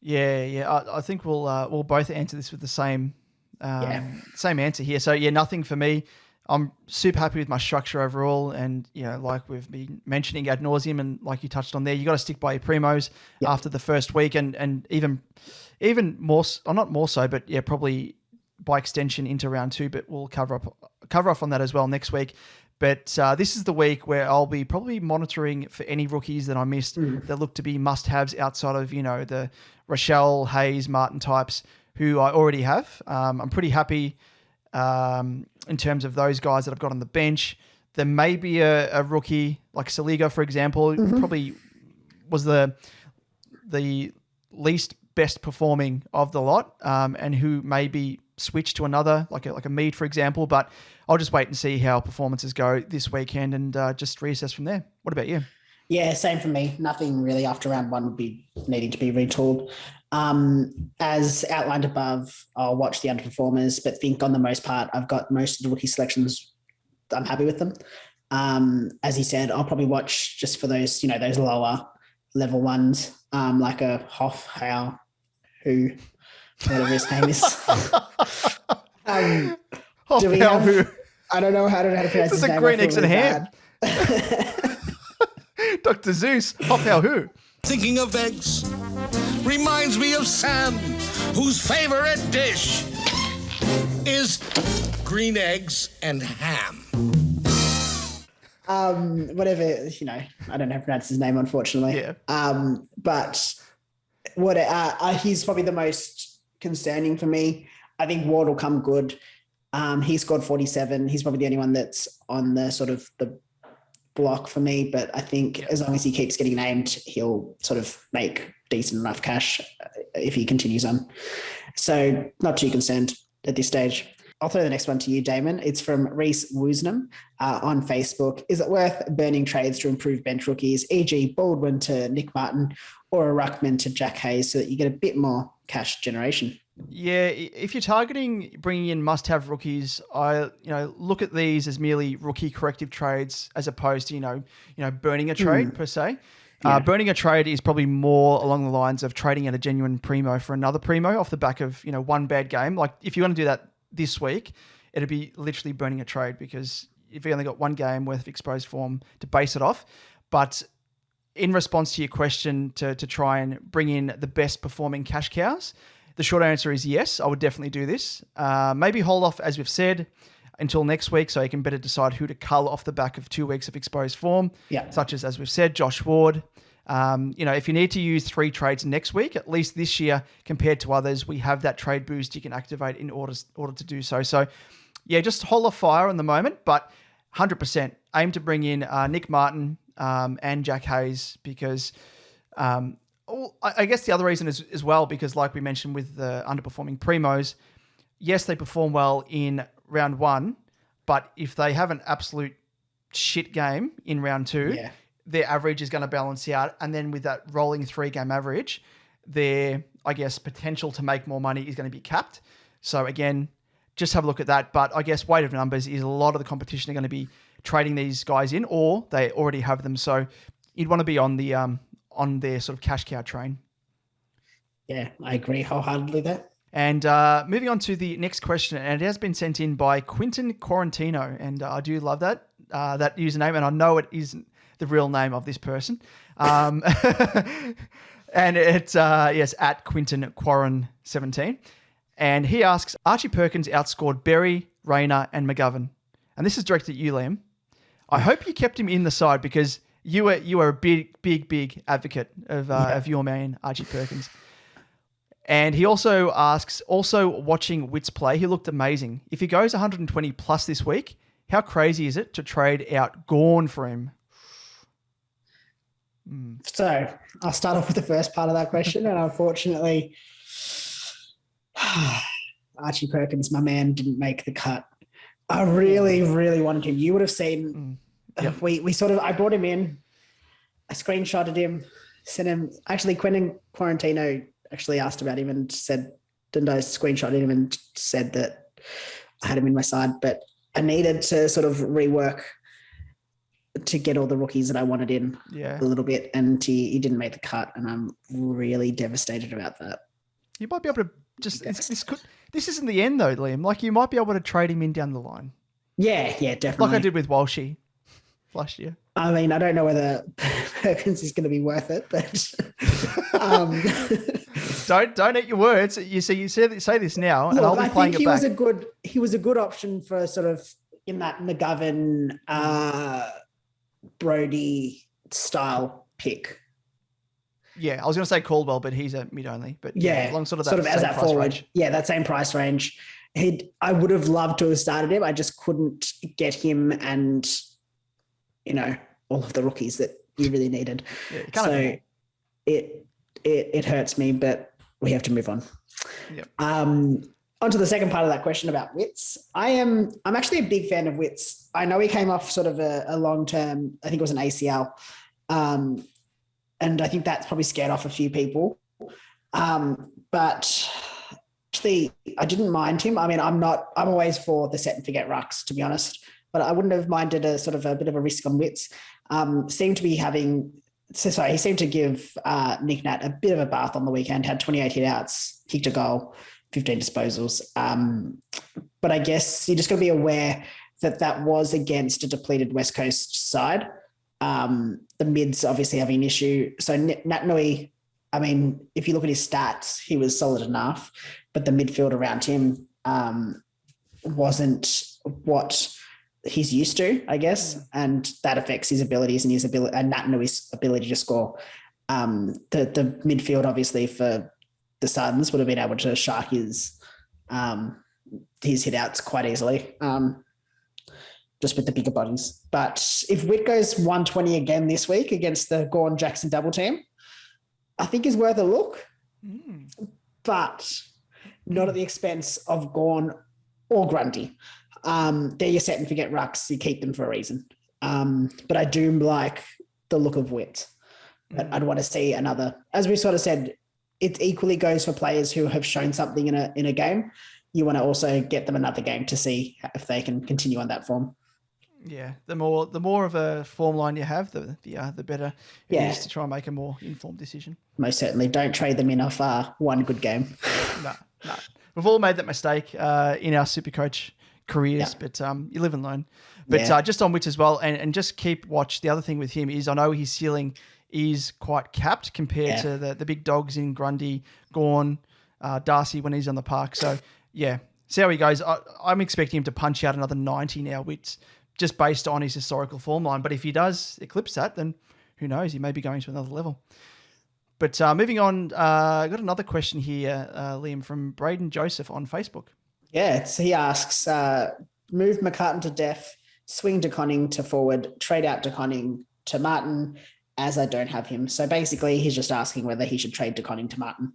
Yeah. I think we'll both answer this with the same answer here. So nothing for me. I'm super happy with my structure overall, and like we've been mentioning ad nauseum, and like you touched on there, you got to stick by your Premos after the first week, and even more, or not more so, but probably by extension into round 2. But we'll cover off on that as well next week. But this is the week where I'll be probably monitoring for any rookies that I missed that look to be must-haves outside of, the Rochelle, Hayes, Martin types who I already have. I'm pretty happy in terms of those guys that I've got on the bench. There may be a rookie like Saliga, for example, probably was the least best performing of the lot, and who may be switched to another, like a Mead, for example. But I'll just wait and see how performances go this weekend and just reassess from there. What about you? Yeah, same for me. Nothing really after round 1 would be needing to be retooled. As outlined above, I'll watch the underperformers, but think on the most part, I've got most of the rookie selections. I'm happy with them. As he said, I'll probably watch just for those, those lower level ones, like a Hoff, Howe, who, whatever his name is. Do we have, I don't know how to pronounce his name. It's a green eggs and ham. Dr. Zeus, Hoff, who? Thinking of eggs reminds me of Sam, whose favorite dish is green eggs and ham. Whatever, I don't know how to pronounce his name, unfortunately. Yeah. But he's probably the most concerning for me. I think Ward will come good. He scored 47. He's probably the only one that's on the sort of the block for me, but I think as long as he keeps getting named, he'll sort of make decent enough cash if he continues on. So not too concerned at this stage. I'll throw the next one to you, Damon. It's from Reese Woosnam on Facebook. Is it worth burning trades to improve bench rookies, e.g. Baldwin to Nick Martin or a Ruckman to Jack Hayes, so that you get a bit more cash generation? Yeah, if you're targeting bringing in must-have rookies, I look at these as merely rookie corrective trades as opposed to burning a trade per se. Yeah. Burning a trade is probably more along the lines of trading at a genuine Premo for another Premo off the back of one bad game. Like if you want to do that this week, it'd be literally burning a trade, because if you only got one game worth of exposed form to base it off. But in response to your question to try and bring in the best performing cash cows, the short answer is yes, I would definitely do this. Maybe hold off, as we've said, until next week so you can better decide who to cull off the back of 2 weeks of exposed form, such as we've said, Josh Ward. If you need to use 3 trades next week, at least this year compared to others, we have that trade boost you can activate in order to do so. So, just hold off fire on the moment, but 100% aim to bring in Nick Martin and Jack Hayes, because I guess the other reason is as well, because like we mentioned with the underperforming Premos, yes, they perform well in round 1, but if they have an absolute shit game in round 2, their average is going to balance out. And then with that rolling 3-game average, their, potential to make more money is going to be capped. So again, just have a look at that. But I guess weight of numbers is a lot of the competition are going to be trading these guys in, or they already have them. So you'd want to be on the on their sort of cash cow train. Yeah, I agree wholeheartedly there. And moving on to the next question, and it has been sent in by Quinton Quarantino, and I do love that username, and I know it isn't the real name of this person. And it's, at Quinton Quarren 17. And he asks, Archie Perkins outscored Berry, Rayner, and McGovern. And this is directed at you, Liam. I hope you kept him in the side, because you are a big advocate of your man, Archie Perkins. And he also asks, watching Witts play, he looked amazing. If he goes 120 plus this week, how crazy is it to trade out Gawn for him? So I'll start off with the first part of that question. And unfortunately, Archie Perkins, my man, didn't make the cut. I really, really wanted him. You would have seen, I brought him in, I screenshotted him, Sent him. Actually, Quentin Quarantino actually asked about him and said, didn't I screenshot him and said that I had him in my side, but I needed to sort of rework to get all the rookies that I wanted in a little bit, and he didn't make the cut, and I'm really devastated about that. You might be able to just this isn't the end though, Liam. Like you might be able to trade him in down the line. Yeah, definitely. Like I did with Walshy last year. I mean, I don't know whether Perkins is going to be worth it, but don't eat your words. You say this now, and I'll be playing it back. He was a good option for sort of in that McGovern, Brody style pick. Yeah, I was going to say Caldwell, but he's a mid only. But along sort of as that forward. Range. Yeah, that same price range. I would have loved to have started him. I just couldn't get him and, all of the rookies that you really needed. Yeah, so it hurts me, but we have to move on. Yep. On to the second part of that question about Witts. I'm actually a big fan of Witts. I know he came off sort of a long-term, I think it was an ACL. And I think that's probably scared off a few people. But actually, I didn't mind him. I mean, I'm always for the set and forget rucks, to be honest, but I wouldn't have minded a sort of a bit of a risk on Witts. He seemed to give Nick Nat a bit of a bath on the weekend, had 28 hit-outs, kicked a goal, 15 disposals. But I guess you just got to be aware that was against a depleted West Coast side. The mids obviously having an issue. So Natanui, I mean, if you look at his stats, he was solid enough, but the midfield around him wasn't what he's used to, I guess, and that affects his abilities and Natanui's ability to score. The midfield, obviously, for the Suns would have been able to shark his hit-outs quite easily. Just with the bigger bodies. But if Witt goes 120 again this week against the Gawn-Jackson double team, I think is worth a look, but not at the expense of Gawn or Grundy. They're your set and forget rucks. You keep them for a reason. But I do like the look of Witt. But I'd want to see another, as we sort of said, it equally goes for players who have shown something in a game. You want to also get them another game to see if they can continue on that form. Yeah, the more of a form line you have, the better it is to try and make a more informed decision. Most certainly. Don't trade them in off one good game. No. We've all made that mistake in our SuperCoach careers, but you live and learn. But just on Witts as well, and just keep watch. The other thing with him is I know his ceiling is quite capped compared to the big dogs in Grundy, Gawn, Darcy when he's on the park. So, see how he goes. I'm expecting him to punch out another 90 now, Witts, just based on his historical form line. But if he does eclipse that, then who knows? He may be going to another level. But moving on, I got another question here, Liam, from Braden Joseph on Facebook. Yeah, he asks, move McCartan to def, swing De Conning to forward, trade out De Conning to Martin, as I don't have him. So basically, he's just asking whether he should trade De Conning to Martin.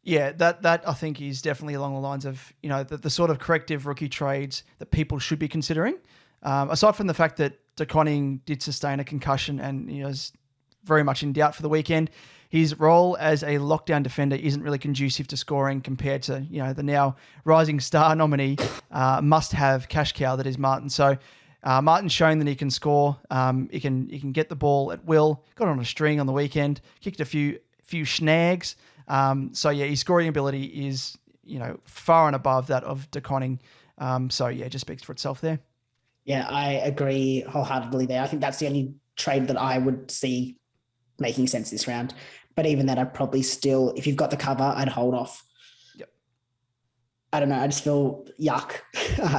Yeah, that I think is definitely along the lines of, the sort of corrective rookie trades that people should be considering. Aside from the fact that De Conning did sustain a concussion and is very much in doubt for the weekend, his role as a lockdown defender isn't really conducive to scoring compared to, the now rising star nominee, must-have cash cow that is Martin. So Martin's shown that he can score. He can get the ball at will. Got on a string on the weekend. Kicked a few snags. His scoring ability is, far and above that of De Conning. Just speaks for itself there. Yeah, I agree wholeheartedly there. I think that's the only trade that I would see making sense this round. But even then, I'd probably still, if you've got the cover, I'd hold off. Yep. I don't know. I just feel yuck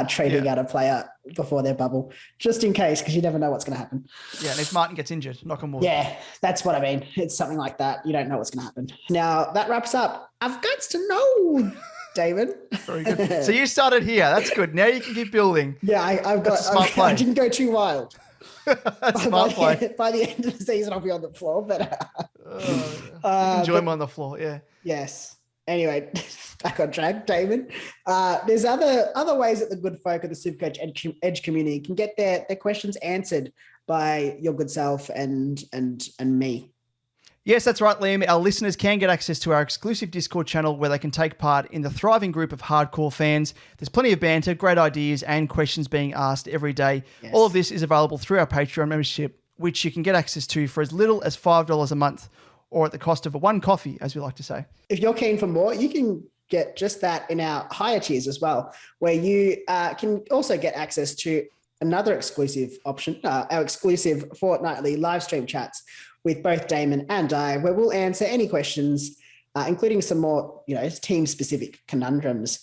trading out a player before their bubble, just in case, because you never know what's going to happen. Yeah, and if Martin gets injured, knock on wood. Yeah, that's what I mean. It's something like that. You don't know what's going to happen. Now, that wraps up. I've got to know, David. Very good. So you started here. That's good. Now you can keep building. Yeah, I didn't go too wild. Smart play. By the end of the season, I'll be on the floor. But enjoy him on the floor. Yeah. Yes. Anyway, back on track, David. There's other ways that the good folk of the SuperCoach Edge community can get their questions answered by your good self and me. Yes, that's right, Liam. Our listeners can get access to our exclusive Discord channel where they can take part in the thriving group of hardcore fans. There's plenty of banter, great ideas, and questions being asked every day. Yes. All of this is available through our Patreon membership, which you can get access to for as little as $5 a month or at the cost of one coffee, as we like to say. If you're keen for more, you can get just that in our higher tiers as well, where you can also get access to another exclusive option, our exclusive fortnightly live stream chats with both Damon and I, where we'll answer any questions, including some more, team-specific conundrums.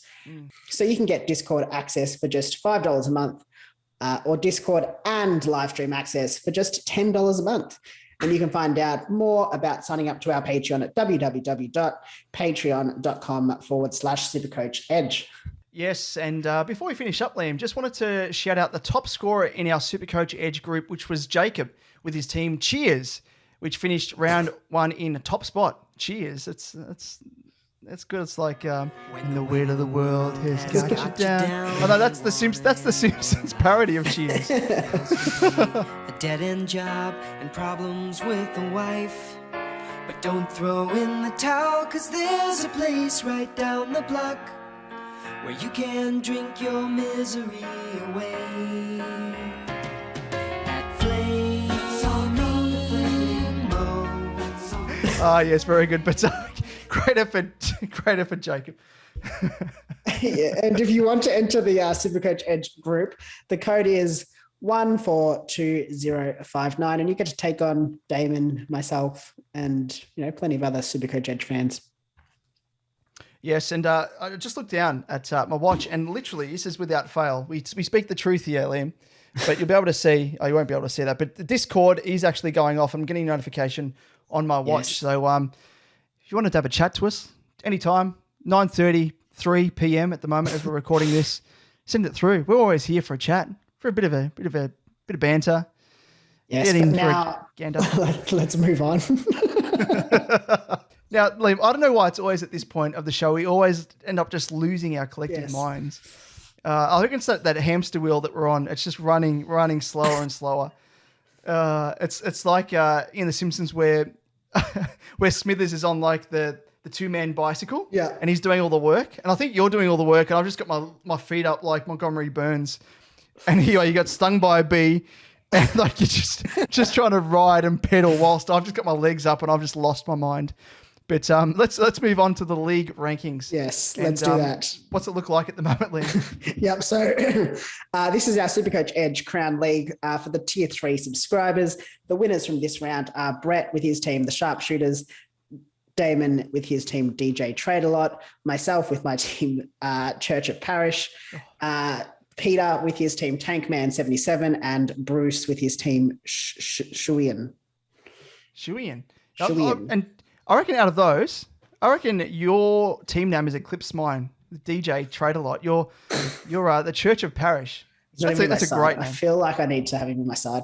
So you can get Discord access for just $5 a month, or Discord and live stream access for just $10 a month. And you can find out more about signing up to our Patreon at www.patreon.com/SuperCoach Edge. Yes, and before we finish up, Liam, just wanted to shout out the top scorer in our SuperCoach Edge group, which was Jacob with his team Cheers, which finished round 1 in top spot. Cheers. That's good. It's like when the weight of the world has got you down. Oh no, that's the Simpsons parody of Cheers. A dead-end job and problems with the wife. But don't throw in the towel, 'cause there's a place right down the block where you can drink your misery away. At Flames on the Flaming. Ah, yes, very good. But great effort, Jacob. Yeah, and if you want to enter the SuperCoach Edge group, the code is 142059, and you get to take on Damon, myself, and plenty of other SuperCoach Edge fans. Yes, and I just looked down at my watch, and literally, this is without fail. We speak the truth here, Liam, but you'll be able to see. Oh, you won't be able to see that, but the Discord is actually going off. I'm getting a notification on my watch. Yes. So, if you wanted to have a chat to us anytime, 9:33 p.m. at the moment as we're recording this, send it through. We're always here for a chat, for a bit of banter. Yes, but now let's move on. Now, Liam, I don't know why it's always at this point of the show we always end up just losing our collective minds. I think it's that hamster wheel that we're on. It's just running slower and slower. It's like in The Simpsons where Smithers is on like the two-man bicycle, and he's doing all the work, and I think you're doing all the work, and I've just got my feet up like Montgomery Burns, and you got stung by a bee, and like you're just trying to ride and pedal whilst I've just got my legs up and I've just lost my mind. But let's move on to the league rankings. Yes, let's do that. What's it look like at the moment, Liam? Yep. So this is our SuperCoach Edge Crown League for the Tier 3 subscribers. The winners from this round are Brett with his team, the Sharpshooters, Damon with his team, DJ Trade-A-Lot, myself with my team, Church of Parish, Peter with his team, Tankman 77, and Bruce with his team, Shuian. And I reckon out of those, your team name has eclipsed mine. DJ Trade-A-Lot. You're the Church of Parish. That's a great name. I feel like I need to have him in my side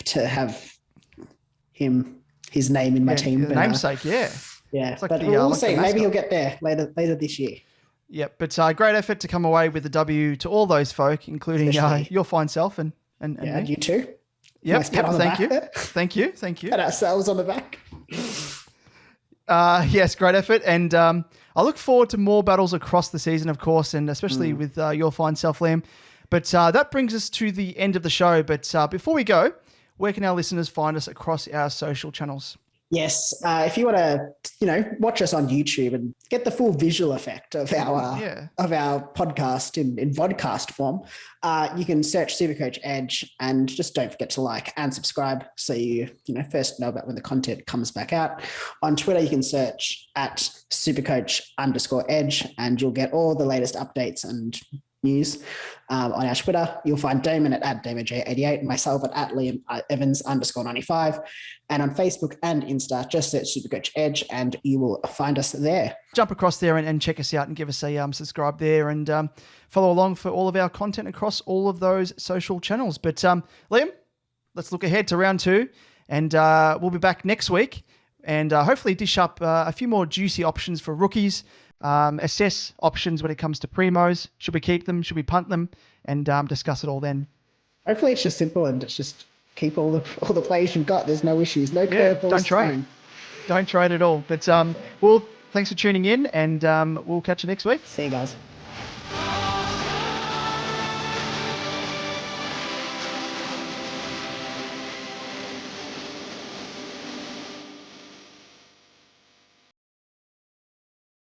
to have his name in my team. The namesake, yeah. Yeah, like but we'll see. Maybe he'll get there later this year. Yeah, but great effort to come away with the W to all those folk, including your fine self and me. You too. Yep, nice pat on the thank back you. There. Thank you. Pat ourselves on the back. Yes, great effort. And I look forward to more battles across the season, of course, and especially with your fine self, Liam. But that brings us to the end of the show. But before we go, where can our listeners find us across our social channels? Yes, if you want to, watch us on YouTube and get the full visual effect of our podcast in vodcast form, you can search SuperCoach Edge, and just don't forget to like and subscribe so you first know about when the content comes back out. On Twitter, you can search at SuperCoach_Edge, and you'll get all the latest updates and news on our Twitter. You'll find Damon at DamonJ88 and myself at Liam Evans_95. And on Facebook and Insta, just search SuperCoach Edge and you will find us there. Jump across there and check us out and give us a subscribe there, and follow along for all of our content across all of those social channels. But Liam, let's look ahead to round 2, and we'll be back next week and hopefully dish up a few more juicy options for rookies. Assess options when it comes to Premos. Should we keep them? Should we punt them? And discuss it all then. Hopefully it's just simple and it's just keep all the players you've got. There's no issues, no curveballs. Don't trade. Don't trade at all. But well, thanks for tuning in, and we'll catch you next week. See you guys.